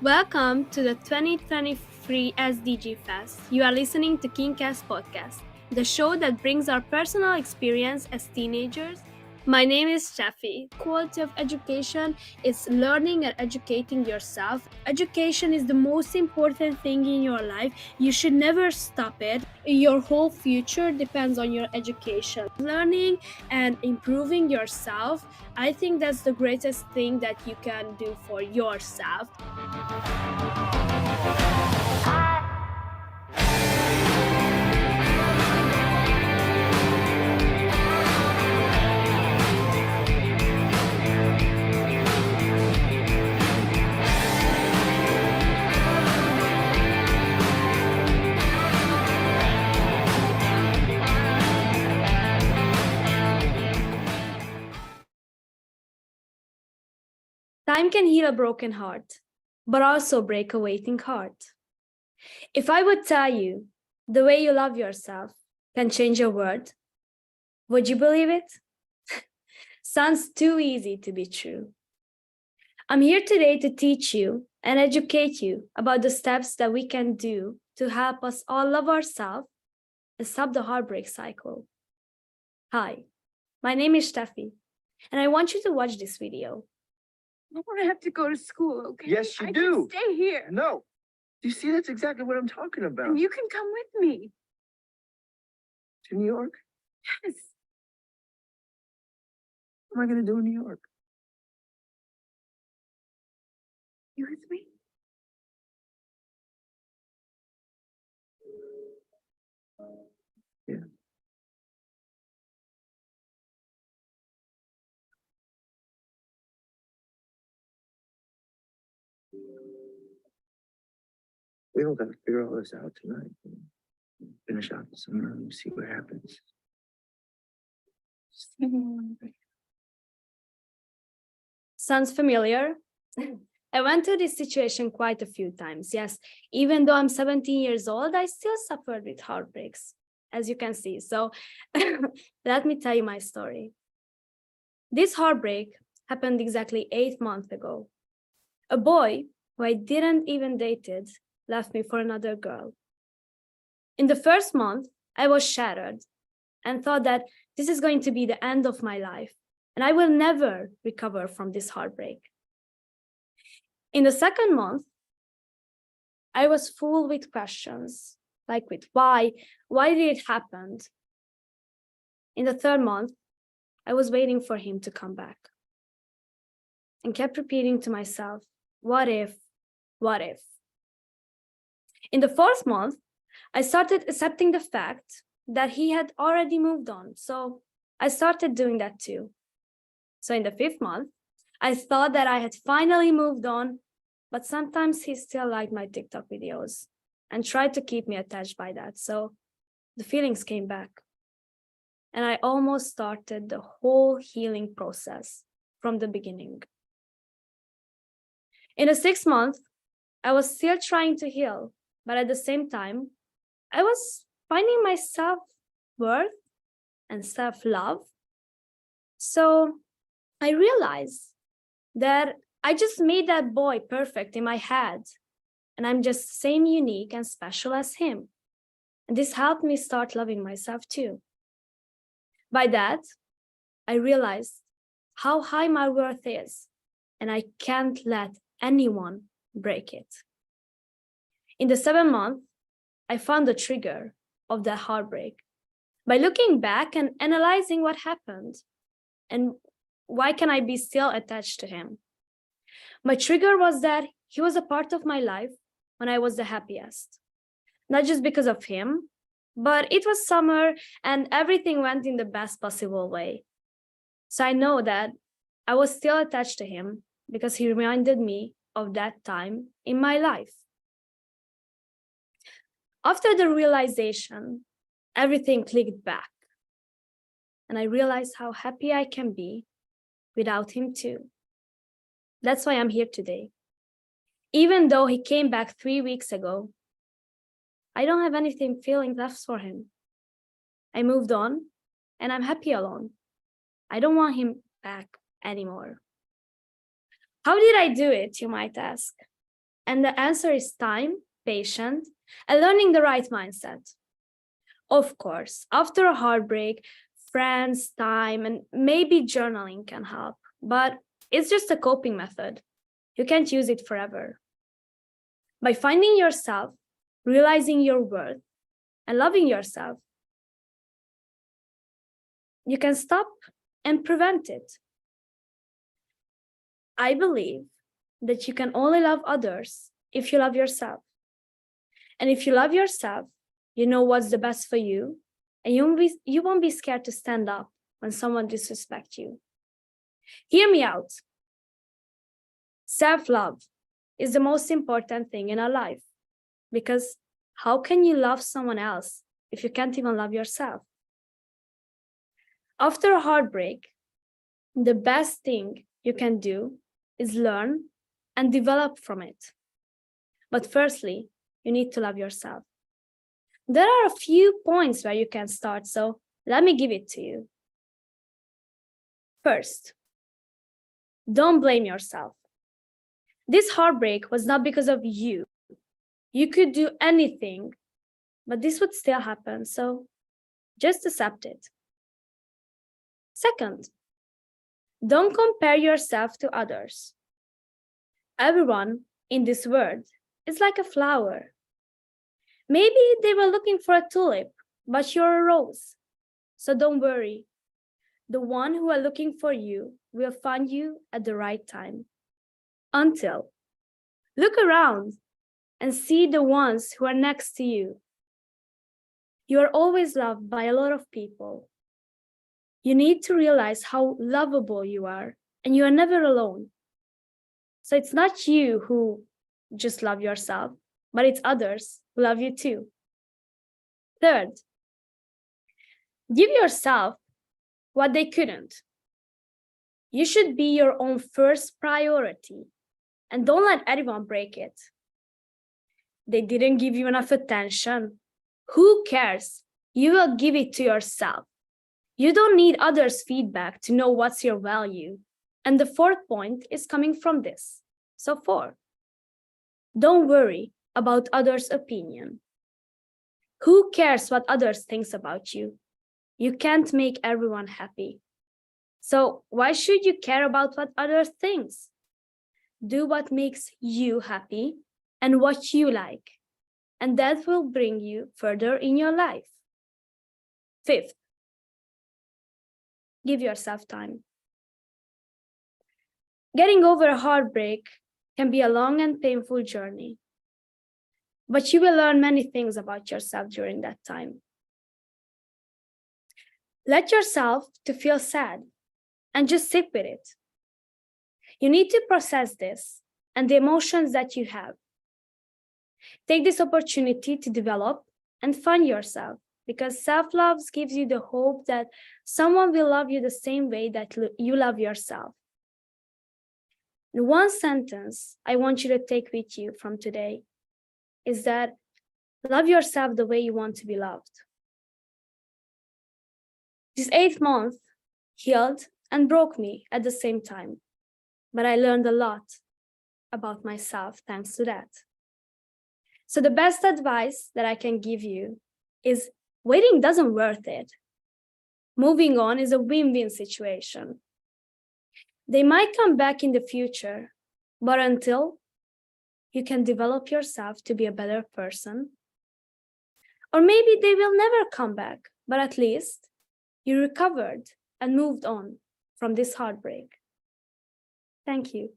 Welcome to the 2023 SDG Fest. You are listening to KingCast Podcast, the show that brings our personal experience as teenagers. My name is Stefi. Quality of education is learning and educating yourself. Education is the most important thing in your life. You should never stop it. Your whole future depends on your education. Learning and improving yourself, I think that's the greatest thing that you can do for yourself. Time can heal a broken heart, but also break a waiting heart. If I would tell you the way you love yourself can change your world, would you believe it? Sounds too easy to be true. I'm here today to teach you and educate you about the steps that we can do to help us all love ourselves and stop the heartbreak cycle. Hi, my name is Stefi, and I want you to watch this video. I don't want to have to go to school, okay? Yes, you I do. can stay here. No. You see, that's exactly what I'm talking about. And you can come with me. To New York? Yes. What am I going to do in New York? You with me? Yeah. We don't got to figure all this out tonight. Finish out the summer and see what happens. Just give me one break. Sounds familiar? I went through this situation quite a few times. Yes, even though I'm 17 years old, I still suffered with heartbreaks, as you can see. So let me tell you my story. This heartbreak happened exactly 8 months ago. A boy who I didn't even dated left me for another girl. In the first month, I was shattered and thought that this is going to be the end of my life and I will never recover from this heartbreak. In the second month, I was full with questions, like with why did it happen? In the third month, I was waiting for him to come back and kept repeating to myself, what if, what if? In the fourth month, I started accepting the fact that he had already moved on. So I started doing that too. So in the fifth month, I thought that I had finally moved on, but sometimes he still liked my TikTok videos and tried to keep me attached by that. So the feelings came back. And I almost started the whole healing process from the beginning. In the sixth month, I was still trying to heal, but at the same time, I was finding my self-worth and self-love. So I realized that I just made that boy perfect in my head, and I'm just the same unique and special as him. And this helped me start loving myself too. By that, I realized how high my worth is, and I can't let anyone break it. In the seventh month, I found the trigger of that heartbreak by looking back and analyzing what happened and why can I be still attached to him. My trigger was that he was a part of my life when I was the happiest, not just because of him, but it was summer and everything went in the best possible way. So I know that I was still attached to him because he reminded me of that time in my life. After the realization, everything clicked back. And I realized how happy I can be without him too. That's why I'm here today. Even though he came back 3 weeks ago, I don't have anything feeling left for him. I moved on and I'm happy alone. I don't want him back anymore. How did I do it, you might ask? And the answer is time, patience, and learning the right mindset. Of course, after a heartbreak, friends, time, and maybe journaling can help, but it's just a coping method. You can't use it forever. By finding yourself, realizing your worth, and loving yourself, you can stop and prevent it. I believe that you can only love others if you love yourself. And if you love yourself, you know what's the best for you, and you won't be scared to stand up when someone disrespects you. Hear me out. Self-love is the most important thing in our life, because how can you love someone else if you can't even love yourself? After a heartbreak, the best thing you can do is learn and develop from it. But firstly, you need to love yourself. There are a few points where you can start, so let me give it to you. First, don't blame yourself. This heartbreak was not because of you. You could do anything, but this would still happen, so just accept it. Second, don't compare yourself to others. Everyone in this world is like a flower. Maybe they were looking for a tulip, but you're a rose. So don't worry. The one who are looking for you will find you at the right time. Until, look around and see the ones who are next to you. You are always loved by a lot of people. You need to realize how lovable you are, and you are never alone. So it's not you who just love yourself, but it's others who love you too. Third, give yourself what they couldn't. You should be your own first priority, and don't let anyone break it. They didn't give you enough attention. Who cares? You will give it to yourself. You don't need others' feedback to know what's your value. And the fourth point is coming from this. So 4, don't worry about others' opinion. Who cares what others think about you? You can't make everyone happy. So why should you care about what others think? Do what makes you happy and what you like, and that will bring you further in your life. 5th, give yourself time. Getting over a heartbreak can be a long and painful journey, but you will learn many things about yourself during that time. Let yourself to feel sad and just sit with it. You need to process this and the emotions that you have. Take this opportunity to develop and find yourself, because self-love gives you the hope that someone will love you the same way that you love yourself. And one sentence I want you to take with you from today is that love yourself the way you want to be loved. This 8th month healed and broke me at the same time, but I learned a lot about myself thanks to that. So the best advice that I can give you is waiting doesn't worth it. Moving on is a win-win situation. They might come back in the future, but until you can develop yourself to be a better person, or maybe they will never come back, but at least you recovered and moved on from this heartbreak. Thank you.